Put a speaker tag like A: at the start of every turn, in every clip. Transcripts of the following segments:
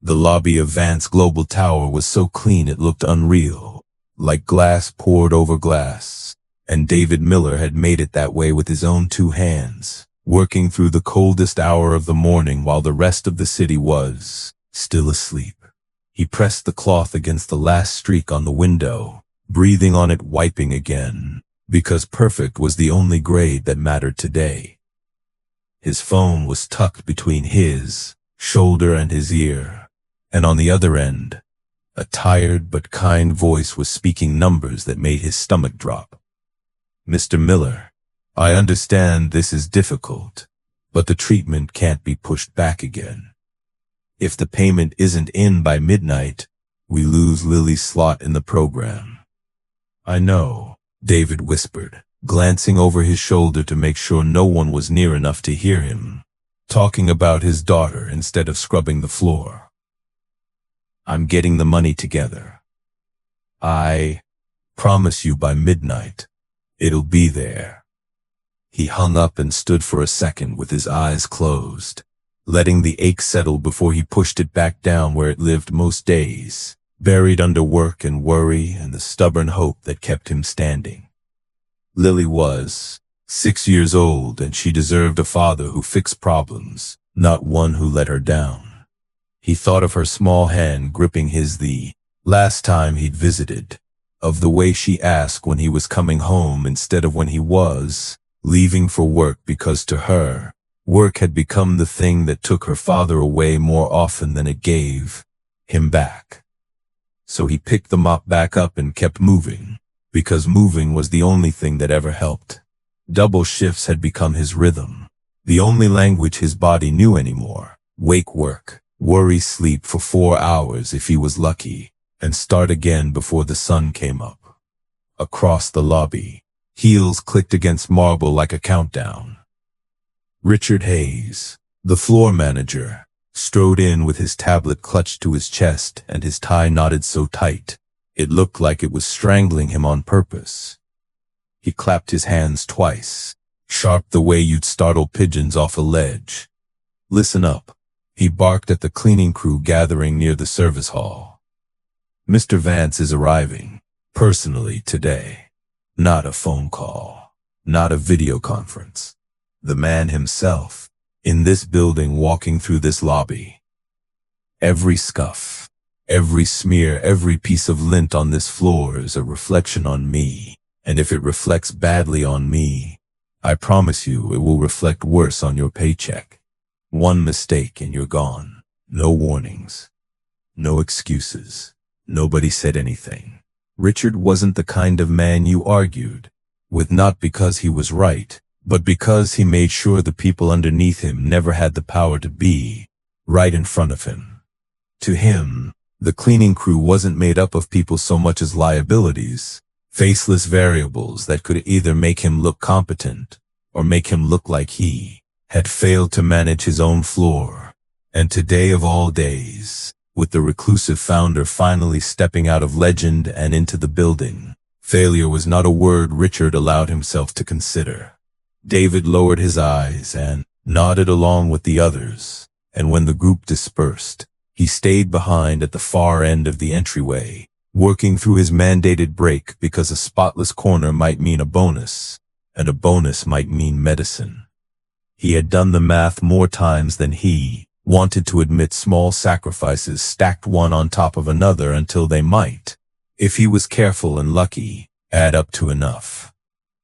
A: The lobby of Vance Global Tower was so clean it looked unreal, like glass poured over glass. And David Miller had made it that way with his own 2 hands, working through the coldest hour of the morning while the rest of the city was still asleep. He pressed the cloth against the last streak on the window, breathing on it, wiping again, because perfect was the only grade that mattered today. His phone was tucked between his shoulder and his ear, and on the other end, a tired but kind voice was speaking numbers that made his stomach drop. "Mr. Miller, I understand this is difficult, but the treatment can't be pushed back again. If the payment isn't in by midnight, we lose Lily's slot in the program." "I know," David whispered, glancing over his shoulder to make sure no one was near enough to hear him, talking about his daughter instead of scrubbing the floor. "I'm getting the money together. I promise you by midnight, it'll be there." He hung up and stood for a second with his eyes closed, letting the ache settle before he pushed it back down where it lived most days, buried under work and worry and the stubborn hope that kept him standing. Lily was 6 years old, and she deserved a father who fixed problems, not one who let her down. He thought of her small hand gripping his the last time he'd visited, of the way she asked when he was coming home instead of when he was leaving for work, because to her, work had become the thing that took her father away more often than it gave him back. So he picked the mop back up and kept moving, because moving was the only thing that ever helped. Double shifts had become his rhythm, the only language his body knew anymore. Wake, work, worry, sleep for 4 hours if he was lucky, and start again before the sun came up. Across the lobby, heels clicked against marble like a countdown. Richard Hayes, the floor manager, strode in with his tablet clutched to his chest and his tie knotted so tight, it looked like it was strangling him on purpose. He clapped his hands twice, sharp the way you'd startle pigeons off a ledge. "Listen up," he barked at the cleaning crew gathering near the service hall. "Mr. Vance is arriving, personally today. Not a phone call, not a video conference. The man himself, in this building, walking through this lobby. Every scuff, every smear, every piece of lint on this floor is a reflection on me, and if it reflects badly on me, I promise you it will reflect worse on your paycheck. One mistake and you're gone. No warnings, no excuses. Nobody said anything." Richard wasn't the kind of man you argued with, not because he was right, but because he made sure the people underneath him never had the power to be right in front of him. To him, the cleaning crew wasn't made up of people so much as liabilities, faceless variables that could either make him look competent or make him look like he had failed to manage his own floor. And today of all days, with the reclusive founder finally stepping out of legend and into the building, failure was not a word Richard allowed himself to consider. David lowered his eyes and nodded along with the others, and when the group dispersed, he stayed behind at the far end of the entryway, working through his mandated break because a spotless corner might mean a bonus, and a bonus might mean medicine. He had done the math more times than he wanted to admit. Small sacrifices stacked one on top of another until they might, if he was careful and lucky, add up to enough.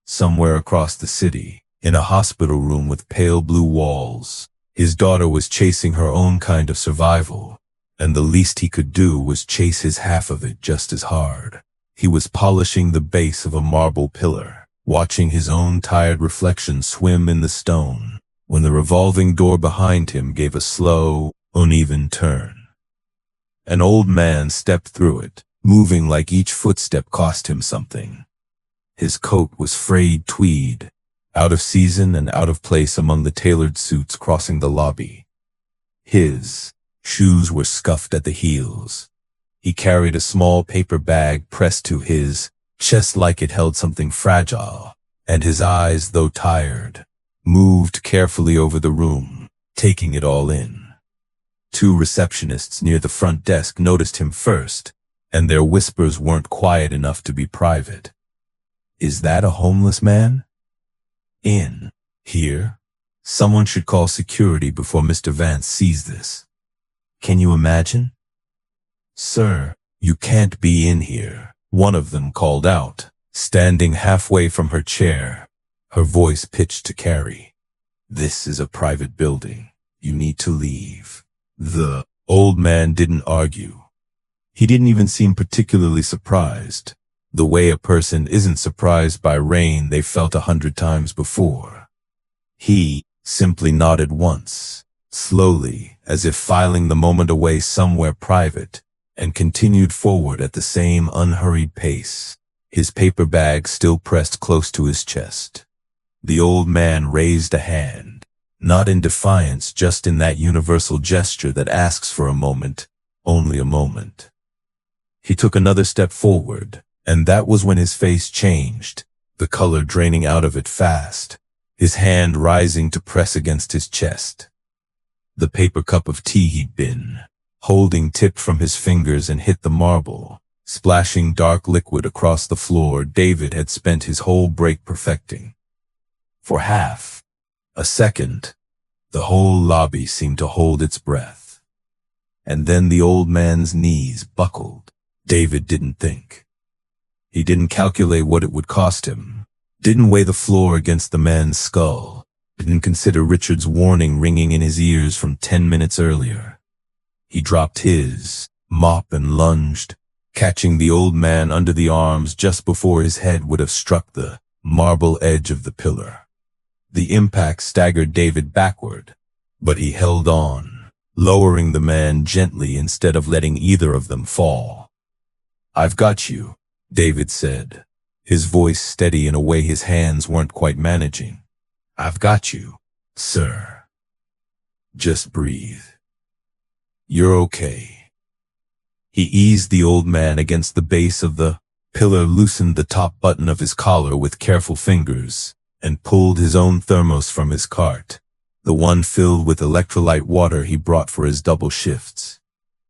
A: Somewhere across the city, in a hospital room with pale blue walls, his daughter was chasing her own kind of survival, and the least he could do was chase his half of it just as hard. He was polishing the base of a marble pillar, watching his own tired reflection swim in the stone, when the revolving door behind him gave a slow, uneven turn. An old man stepped through it, moving like each footstep cost him something. His coat was frayed tweed, out of season and out of place among the tailored suits crossing the lobby. His shoes were scuffed at the heels. He carried a small paper bag pressed to his chest like it held something fragile, and his eyes, though tired, moved carefully over the room, taking it all in. 2 receptionists near the front desk noticed him first, and their whispers weren't quiet enough to be private. "Is that a homeless man? In here? Someone should call security before Mr. Vance sees this. Can you imagine?" "Sir, you can't be in here," one of them called out, standing halfway from her chair, her voice pitched to Carrie. "This is a private building. You need to leave." The old man didn't argue. He didn't even seem particularly surprised, the way a person isn't surprised by rain they felt 100 times before. He simply nodded once, slowly, as if filing the moment away somewhere private, and continued forward at the same unhurried pace, his paper bag still pressed close to his chest. The old man raised a hand, not in defiance, just in that universal gesture that asks for a moment, only a moment. He took another step forward, and that was when his face changed, the color draining out of it fast, his hand rising to press against his chest. The paper cup of tea he'd been holding tipped from his fingers and hit the marble, splashing dark liquid across the floor David had spent his whole break perfecting. For half a second, the whole lobby seemed to hold its breath. And then the old man's knees buckled. David didn't think. He didn't calculate what it would cost him, didn't weigh the floor against the man's skull, didn't consider Richard's warning ringing in his ears from 10 minutes earlier. He dropped his mop and lunged, catching the old man under the arms just before his head would have struck the marble edge of the pillar. The impact staggered David backward, but he held on, lowering the man gently instead of letting either of them fall. "I've got you," David said, his voice steady in a way his hands weren't quite managing. "I've got you, sir. Just breathe. You're okay." He eased the old man against the base of the pillar, loosened the top button of his collar with careful fingers, and pulled his own thermos from his cart, the one filled with electrolyte water he brought for his double shifts.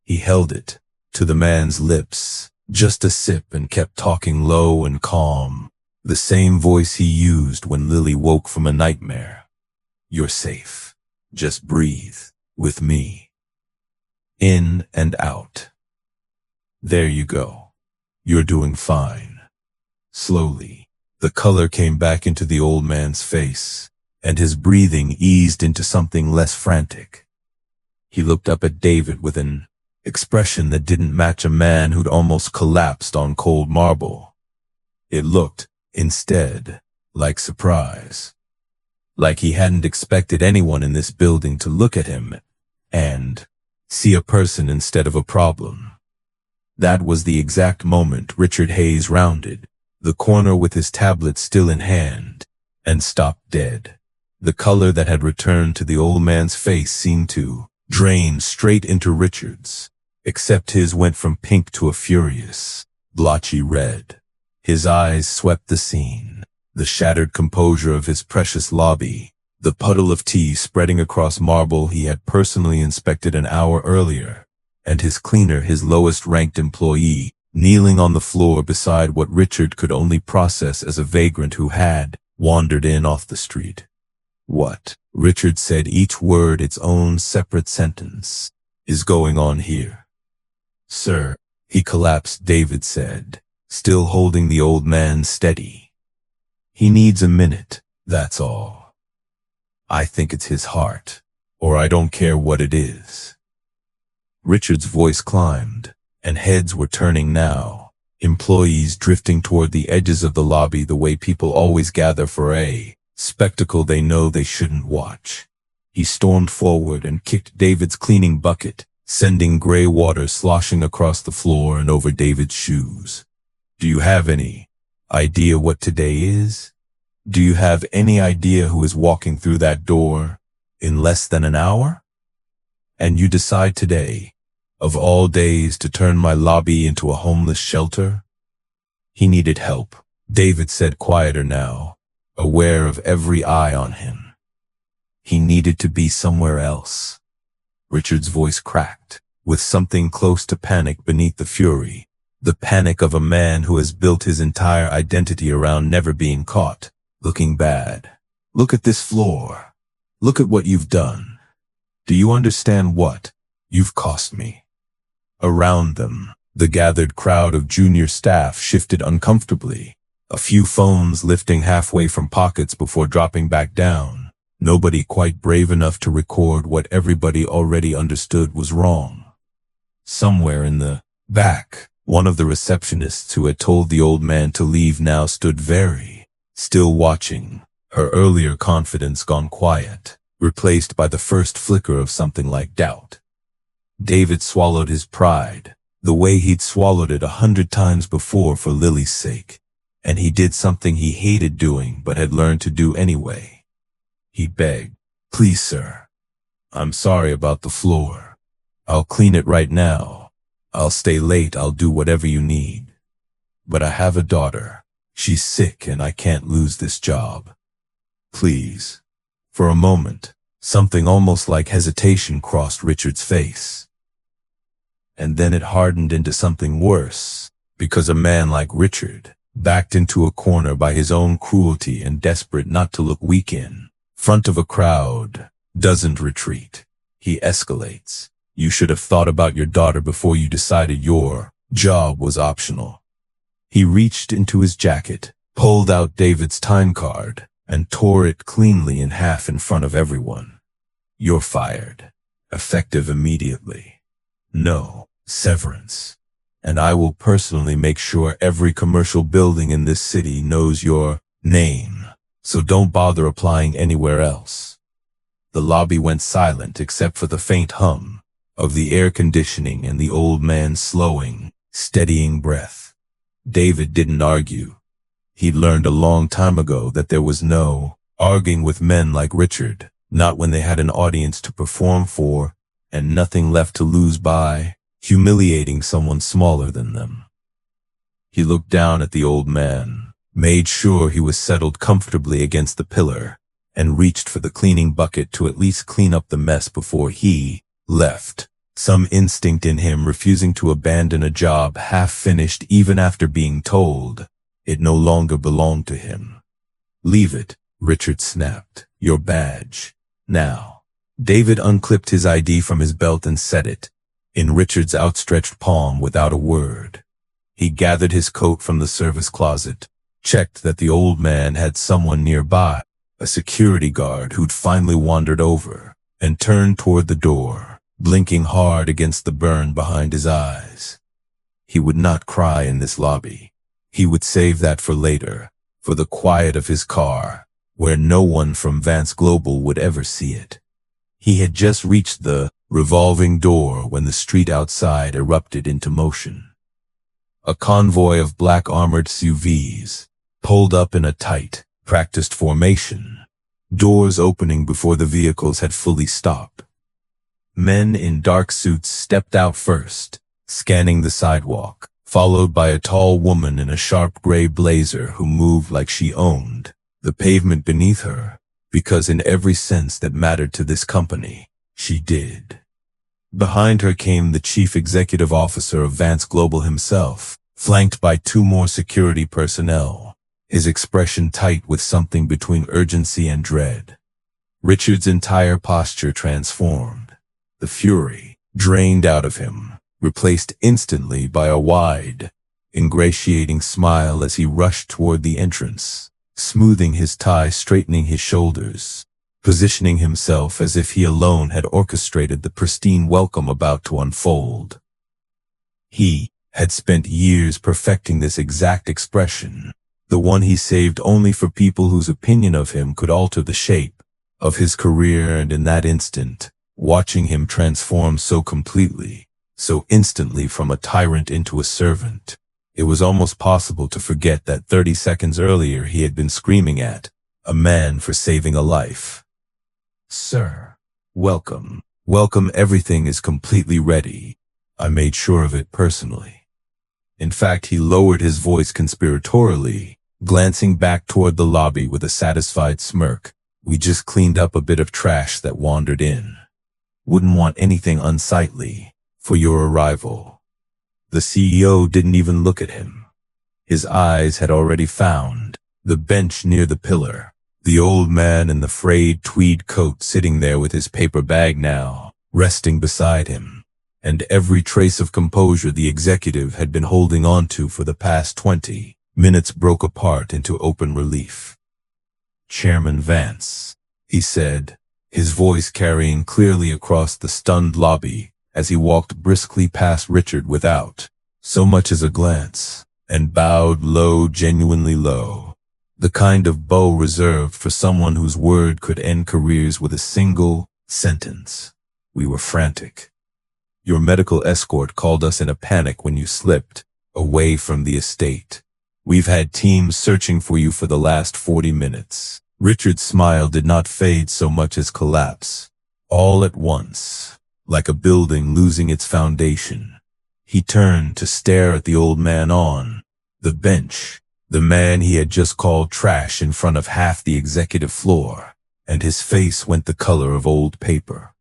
A: He held it to the man's lips, just a sip, and kept talking low and calm, the same voice he used when Lily woke from a nightmare. "You're safe. Just breathe with me. In and out. There you go. You're doing fine." Slowly, the color came back into the old man's face, and his breathing eased into something less frantic. He looked up at David with an expression that didn't match a man who'd almost collapsed on cold marble. It looked, instead, like surprise. Like he hadn't expected anyone in this building to look at him and see a person instead of a problem. That was the exact moment Richard Hayes rounded the corner with his tablet still in hand and stopped dead. The color that had returned to the old man's face seemed to drain straight into Richard's, except his went from pink to a furious, blotchy red. His eyes swept the scene, the shattered composure of his precious lobby, the puddle of tea spreading across marble he had personally inspected an hour earlier, and his cleaner, his lowest-ranked employee, kneeling on the floor beside what Richard could only process as a vagrant who had wandered in off the street. "What," Richard said, each word its own separate sentence, "is going on here?" "Sir," he collapsed, David said, still holding the old man steady. "He needs a minute, that's all. I think it's his heart, or I don't care what it is." Richard's voice climbed, and heads were turning now, employees drifting toward the edges of the lobby the way people always gather for a spectacle they know they shouldn't watch. He stormed forward and kicked David's cleaning bucket, sending gray water sloshing across the floor and over David's shoes. "Do you have any idea what today is? Do you have any idea who is walking through that door in less than an hour? And you decide today, of all days, to turn my lobby into a homeless shelter?" He needed help, David said, quieter now, aware of every eye on him. He needed to be somewhere else. Richard's voice cracked, with something close to panic beneath the fury. The panic of a man who has built his entire identity around never being caught, looking bad. Look at this floor. Look at what you've done. Do you understand what you've cost me? Around them, the gathered crowd of junior staff shifted uncomfortably, a few phones lifting halfway from pockets before dropping back down. Nobody quite brave enough to record what everybody already understood was wrong. Somewhere in the back, one of the receptionists who had told the old man to leave now stood very still, watching, her earlier confidence gone quiet, replaced by the first flicker of something like doubt. David swallowed his pride, the way he'd swallowed it 100 times before for Lily's sake, and he did something he hated doing but had learned to do anyway. He begged, "Please, sir. I'm sorry about the floor. I'll clean it right now. I'll stay late, I'll do whatever you need. But I have a daughter. She's sick and I can't lose this job. Please." For a moment, something almost like hesitation crossed Richard's face. And then it hardened into something worse, because a man like Richard, backed into a corner by his own cruelty and desperate not to look weak in front of a crowd, doesn't retreat. He escalates. You should have thought about your daughter before you decided your job was optional. He reached into his jacket, pulled out David's time card, and tore it cleanly in half in front of everyone. You're fired. Effective immediately. No severance. And I will personally make sure every commercial building in this city knows your name, so don't bother applying anywhere else. The lobby went silent except for the faint hum of the air conditioning and the old man's slowing, steadying breath. David didn't argue. He'd learned a long time ago that there was no arguing with men like Richard, not when they had an audience to perform for and nothing left to lose by humiliating someone smaller than them. He looked down at the old man, made sure he was settled comfortably against the pillar, and reached for the cleaning bucket to at least clean up the mess before he left, some instinct in him refusing to abandon a job half-finished even after being told it no longer belonged to him. Leave it, Richard snapped. Your badge. Now. David unclipped his ID from his belt and set it in Richard's outstretched palm without a word. He gathered his coat from the service closet, checked that the old man had someone nearby, a security guard who'd finally wandered over, and turned toward the door, blinking hard against the burn behind his eyes. He would not cry in this lobby. He would save that for later, for the quiet of his car, where no one from Vance Global would ever see it. He had just reached the revolving door when the street outside erupted into motion. A convoy of black armored SUVs pulled up in a tight, practiced formation, doors opening before the vehicles had fully stopped. Men in dark suits stepped out first, scanning the sidewalk, followed by a tall woman in a sharp gray blazer who moved like she owned the pavement beneath her, because in every sense that mattered to this company, she did. Behind her came the chief executive officer of Vance Global himself, flanked by 2 more security personnel, his expression tight with something between urgency and dread. Richard's entire posture transformed. The fury drained out of him, replaced instantly by a wide, ingratiating smile as he rushed toward the entrance, smoothing his tie, straightening his shoulders, positioning himself as if he alone had orchestrated the pristine welcome about to unfold. He had spent years perfecting this exact expression, the one he saved only for people whose opinion of him could alter the shape of his career, and in that instant, watching him transform so completely, so instantly from a tyrant into a servant, it was almost possible to forget that 30 seconds earlier he had been screaming at a man for saving a life. Sir, welcome. Welcome, everything is completely ready. I made sure of it personally. In fact, he lowered his voice conspiratorially, glancing back toward the lobby with a satisfied smirk. We just cleaned up a bit of trash that wandered in. Wouldn't want anything unsightly for your arrival. The CEO didn't even look at him. His eyes had already found the bench near the pillar, the old man in the frayed tweed coat sitting there with his paper bag now resting beside him, and every trace of composure the executive had been holding on to for the past 20 minutes broke apart into open relief. "Chairman Vance," he said, his voice carrying clearly across the stunned lobby as he walked briskly past Richard without so much as a glance, and bowed low, genuinely low, the kind of bow reserved for someone whose word could end careers with a single sentence. "We were frantic. Your medical escort called us in a panic when you slipped away from the estate. We've had teams searching for you for the last 40 minutes. Richard's smile did not fade so much as collapse. All at once, like a building losing its foundation, he turned to stare at the old man on the bench, the man he had just called trash in front of half the executive floor, and his face went the color of old paper.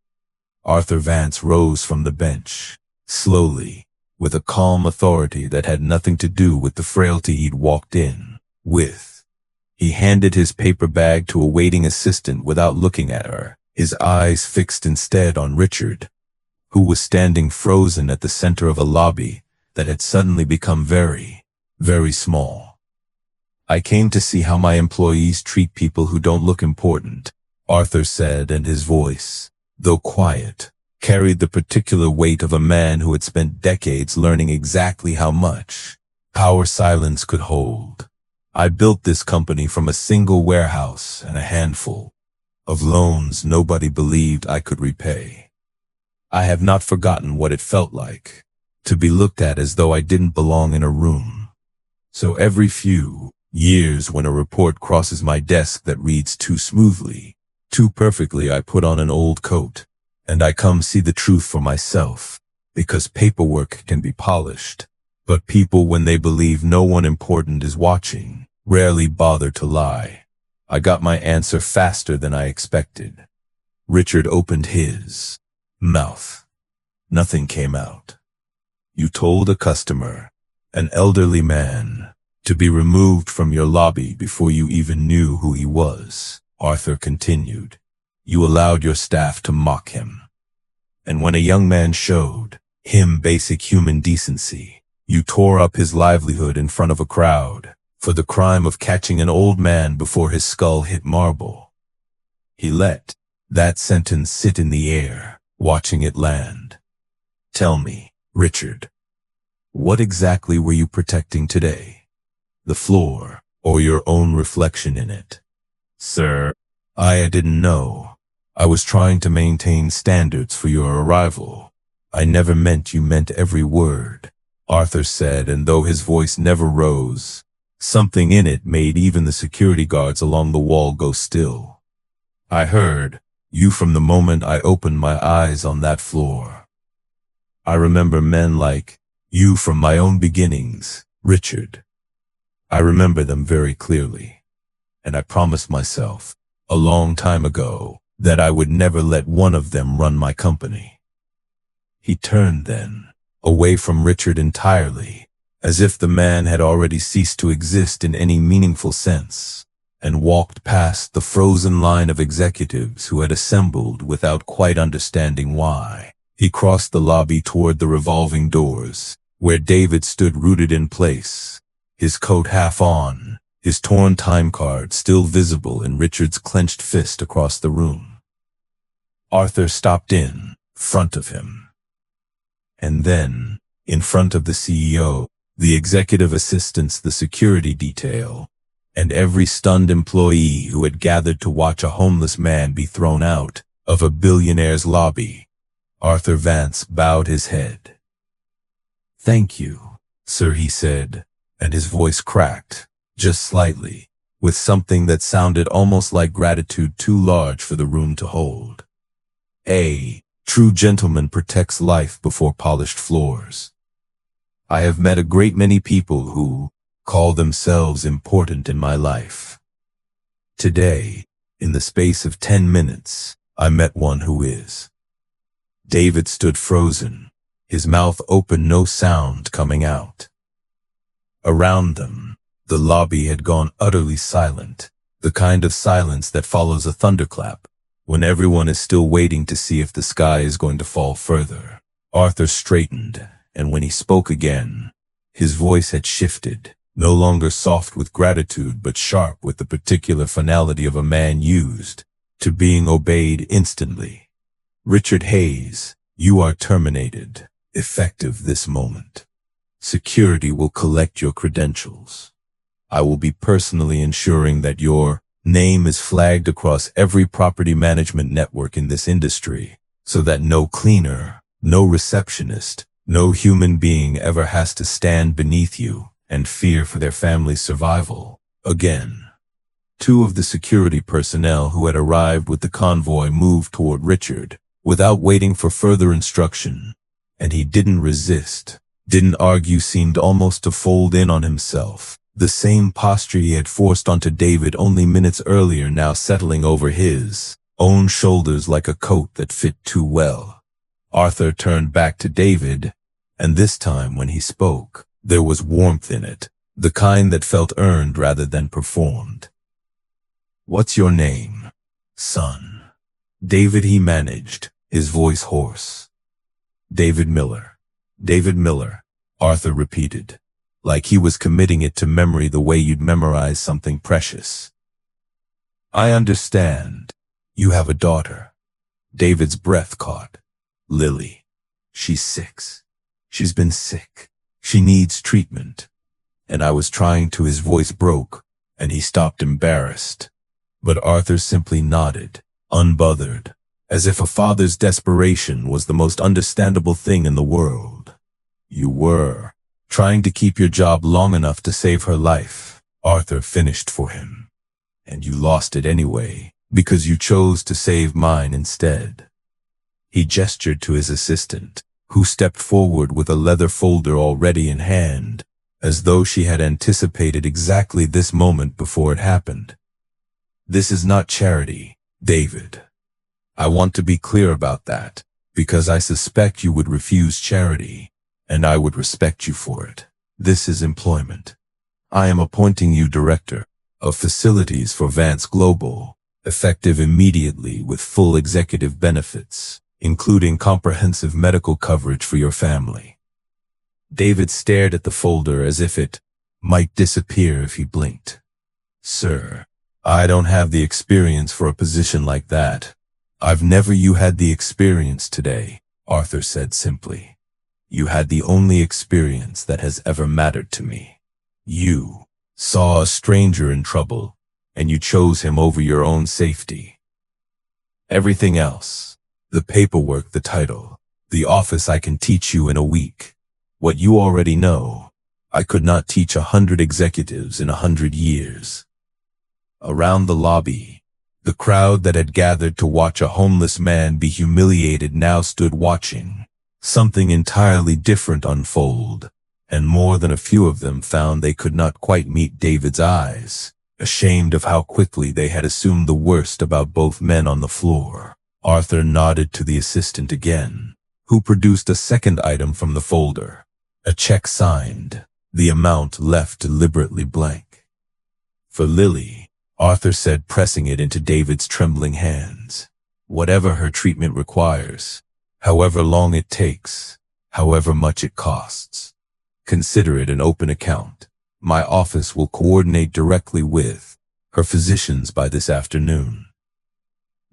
A: Arthur Vance rose from the bench, slowly, with a calm authority that had nothing to do with the frailty he'd walked in with. He handed his paper bag to a waiting assistant without looking at her, his eyes fixed instead on Richard, who was standing frozen at the center of a lobby that had suddenly become very, very small. "I came to see how my employees treat people who don't look important," Arthur said, and his voice, though quiet, carried the particular weight of a man who had spent decades learning exactly how much power silence could hold. "I built this company from a single warehouse and a handful of loans nobody believed I could repay. I have not forgotten what it felt like to be looked at as though I didn't belong in a room. So every few years when a report crosses my desk that reads too smoothly, too perfectly, I put on an old coat, and I come see the truth for myself, because paperwork can be polished. But people, when they believe no one important is watching, rarely bother to lie. I got my answer faster than I expected." Richard opened his mouth. Nothing came out. "You told a customer, an elderly man, to be removed from your lobby before you even knew who he was," Arthur continued. "You allowed your staff to mock him. And when a young man showed him basic human decency, you tore up his livelihood in front of a crowd for the crime of catching an old man before his skull hit marble." He let that sentence sit in the air, watching it land. "Tell me, Richard, what exactly were you protecting today? The floor, or your own reflection in it?" "Sir, I didn't know. I was trying to maintain standards for your arrival. I never meant you meant every word," Arthur said, and though his voice never rose, something in it made even the security guards along the wall go still. "I heard you from the moment I opened my eyes on that floor. I remember men like you from my own beginnings, Richard. I remember them very clearly, and I promised myself a long time ago that I would never let one of them run my company." He turned then, away from Richard entirely, as if the man had already ceased to exist in any meaningful sense, and walked past the frozen line of executives who had assembled without quite understanding why. He crossed the lobby toward the revolving doors, where David stood rooted in place, his coat half on, his torn time card still visible in Richard's clenched fist across the room. Arthur stopped in front of him. And then, in front of the CEO, the executive assistants, the security detail, and every stunned employee who had gathered to watch a homeless man be thrown out of a billionaire's lobby, Arthur Vance bowed his head. "Thank you, sir," he said, and his voice cracked, just slightly, with something that sounded almost like gratitude too large for the room to hold. "A true gentleman protects life before polished floors. I have met a great many people who call themselves important in my life. Today, in the space of 10 minutes, I met one who is. David stood frozen, his mouth open, no sound coming out. Around them, the lobby had gone utterly silent, the kind of silence that follows a thunderclap, when everyone is still waiting to see if the sky is going to fall further. Arthur straightened, and when he spoke again, his voice had shifted, no longer soft with gratitude but sharp with the particular finality of a man used to being obeyed instantly. "Richard Hayes, you are terminated, effective this moment. Security will collect your credentials. I will be personally ensuring that your name is flagged across every property management network in this industry, so that no cleaner, no receptionist, no human being ever has to stand beneath you and fear for their family's survival again." Two of the security personnel who had arrived with the convoy moved toward Richard without waiting for further instruction, and he didn't resist, didn't argue, seemed almost to fold in on himself. The same posture he had forced onto David only minutes earlier now settling over his own shoulders like a coat that fit too well. Arthur turned back to David, and this time when he spoke, there was warmth in it, the kind that felt earned rather than performed. "What's your name, son?" "David," he managed, his voice hoarse. "David Miller." "David Miller," Arthur repeated, like he was committing it to memory the way you'd memorize something precious. "I understand. You have a daughter." David's breath caught. "Lily. She's 6. She's been sick. She needs treatment." And I was trying to, his voice broke, and he stopped embarrassed. But Arthur simply nodded, unbothered, as if a father's desperation was the most understandable thing in the world. "You were trying to keep your job long enough to save her life," Arthur finished for him. "And you lost it anyway, because you chose to save mine instead." He gestured to his assistant, who stepped forward with a leather folder already in hand, as though she had anticipated exactly this moment before it happened. "This is not charity, David. I want to be clear about that, because I suspect you would refuse charity, and I would respect you for it. This is employment. I am appointing you director of facilities for Vance Global, effective immediately with full executive benefits, including comprehensive medical coverage for your family." David stared at the folder as if it might disappear if he blinked. "Sir, I don't have the experience for a position like that." "I've never you had the experience today," Arthur said simply. "You had the only experience that has ever mattered to me. You saw a stranger in trouble, and you chose him over your own safety. Everything else, the paperwork, the title, the office, I can teach you in a week. What you already know, I could not teach 100 executives in 100 years." Around the lobby, the crowd that had gathered to watch a homeless man be humiliated now stood watching something entirely different unfold, and more than a few of them found they could not quite meet David's eyes, ashamed of how quickly they had assumed the worst about both men on the floor. Arthur nodded to the assistant again, who produced a second item from the folder, a check signed, the amount left deliberately blank. "For Lily," Arthur said, pressing it into David's trembling hands. "Whatever her treatment requires, however long it takes, however much it costs. Consider it an open account. My office will coordinate directly with her physicians by this afternoon."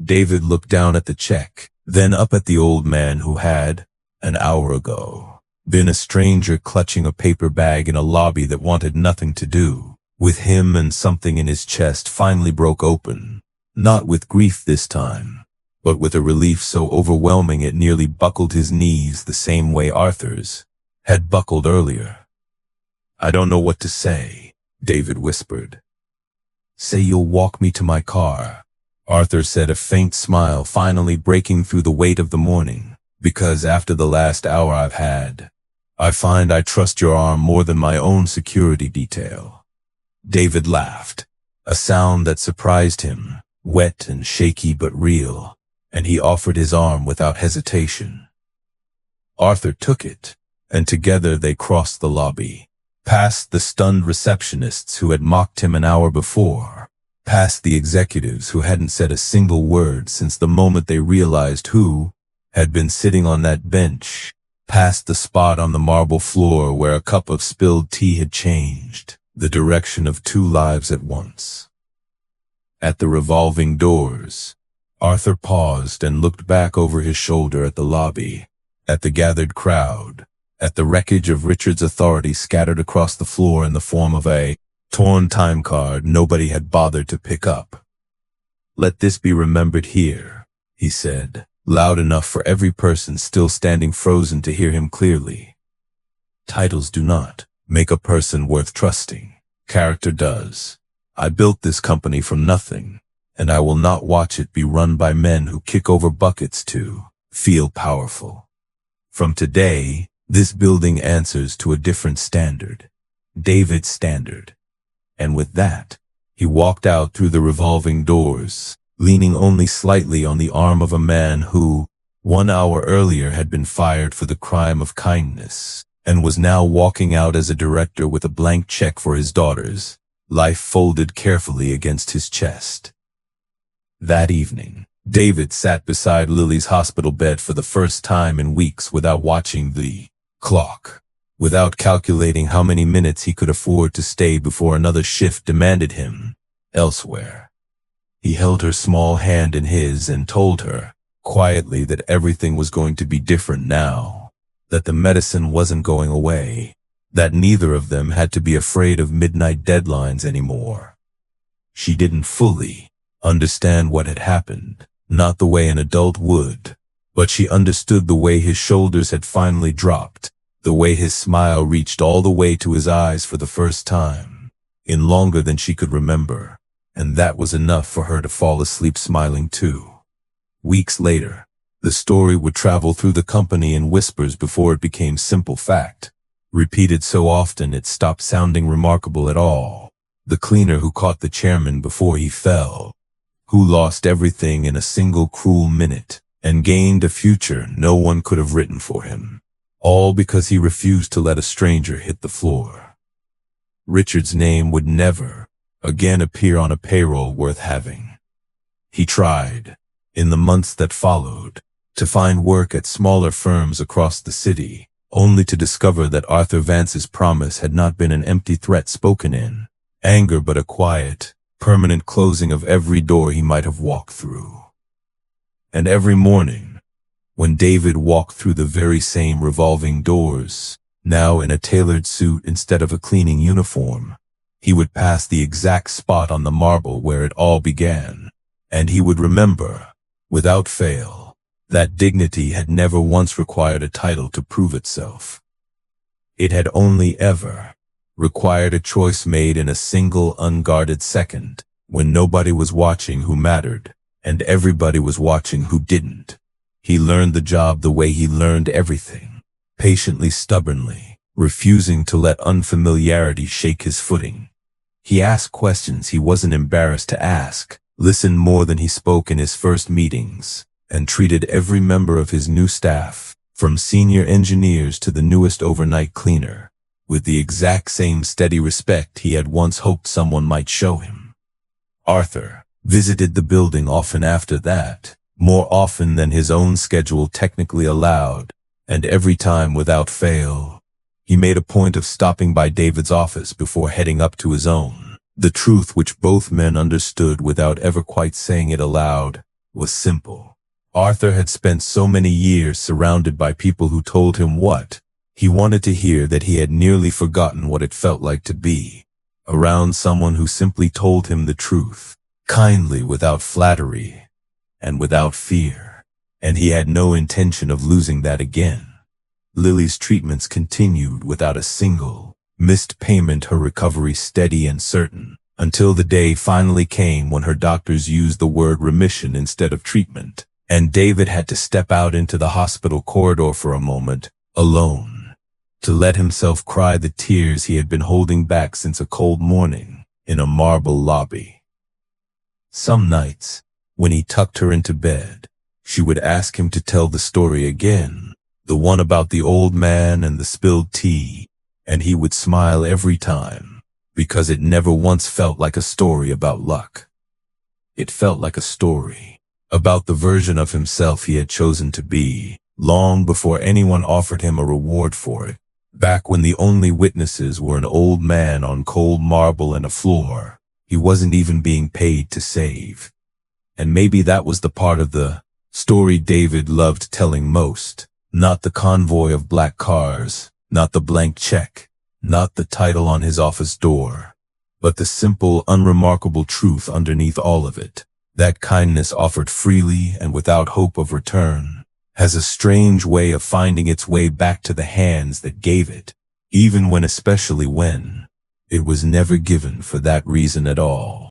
A: David looked down at the check, then up at the old man who had, an hour ago, been a stranger clutching a paper bag in a lobby that wanted nothing to do with him, and something in his chest finally broke open, not with grief this time, but with a relief so overwhelming it nearly buckled his knees the same way Arthur's had buckled earlier. "I don't know what to say," David whispered. "Say you'll walk me to my car," Arthur said, a faint smile finally breaking through the weight of the morning. "Because after the last hour I've had, I find I trust your arm more than my own security detail." David laughed, a sound that surprised him, wet and shaky but real. and he offered his arm without hesitation. Arthur took it, and together they crossed the lobby, past the stunned receptionists who had mocked him an hour before, past the executives who hadn't said a single word since the moment they realized who had been sitting on that bench, past the spot on the marble floor where a cup of spilled tea had changed the direction of 2 lives at once. At the revolving doors, Arthur paused and looked back over his shoulder at the lobby, at the gathered crowd, at the wreckage of Richard's authority scattered across the floor in the form of a torn time card nobody had bothered to pick up. "Let this be remembered here," he said, loud enough for every person still standing frozen to hear him clearly. "Titles do not make a person worth trusting. Character does. I built this company from nothing, and I will not watch it be run by men who kick over buckets to feel powerful. From today, this building answers to a different standard, David's standard." And with that, he walked out through the revolving doors, leaning only slightly on the arm of a man who, 1 hour earlier, had been fired for the crime of kindness, and was now walking out as a director with a blank check for his daughters, life folded carefully against his chest. That evening, David sat beside Lily's hospital bed for the first time in weeks without watching the clock, without calculating how many minutes he could afford to stay before another shift demanded him elsewhere. He held her small hand in his and told her, quietly, that everything was going to be different now, that the medicine wasn't going away, that neither of them had to be afraid of midnight deadlines anymore. She didn't fully understand what had happened, not the way an adult would, but she understood the way his shoulders had finally dropped, the way his smile reached all the way to his eyes for the first time, in longer than she could remember, and that was enough for her to fall asleep smiling too. Weeks later, the story would travel through the company in whispers before it became simple fact, repeated so often it stopped sounding remarkable at all. The cleaner who caught the chairman before he fell, who lost everything in a single cruel minute, and gained a future no one could have written for him, all because he refused to let a stranger hit the floor. Richard's name would never again appear on a payroll worth having. He tried, in the months that followed, to find work at smaller firms across the city, only to discover that Arthur Vance's promise had not been an empty threat spoken in anger, but a quiet, permanent closing of every door he might have walked through. And every morning, when David walked through the very same revolving doors, now in a tailored suit instead of a cleaning uniform, he would pass the exact spot on the marble where it all began, and he would remember, without fail, that dignity had never once required a title to prove itself. It had only ever required a choice made in a single unguarded second, when nobody was watching who mattered, and everybody was watching who didn't. He learned the job the way he learned everything, patiently, stubbornly, refusing to let unfamiliarity shake his footing. He asked questions he wasn't embarrassed to ask, listened more than he spoke in his first meetings, and treated every member of his new staff, from senior engineers to the newest overnight cleaner, with the exact same steady respect he had once hoped someone might show him. Arthur visited the building often after that, more often than his own schedule technically allowed, and every time without fail, he made a point of stopping by David's office before heading up to his own. The truth, which both men understood without ever quite saying it aloud, was simple. Arthur had spent so many years surrounded by people who told him what he wanted to hear that he had nearly forgotten what it felt like to be around someone who simply told him the truth, kindly, without flattery, and without fear, and he had no intention of losing that again. Lily's treatments continued without a single missed payment, her recovery steady and certain, until the day finally came when her doctors used the word remission instead of treatment, and David had to step out into the hospital corridor for a moment, alone, to let himself cry the tears he had been holding back since a cold morning in a marble lobby. Some nights, when he tucked her into bed, she would ask him to tell the story again, the one about the old man and the spilled tea, and he would smile every time, because it never once felt like a story about luck. It felt like a story about the version of himself he had chosen to be, long before anyone offered him a reward for it, back when the only witnesses were an old man on cold marble and a floor he wasn't even being paid to save. And maybe that was the part of the story David loved telling most, not the convoy of black cars, not the blank check, not the title on his office door, but the simple, unremarkable truth underneath all of it, that kindness offered freely and without hope of return has a strange way of finding its way back to the hands that gave it, especially when it was never given for that reason at all.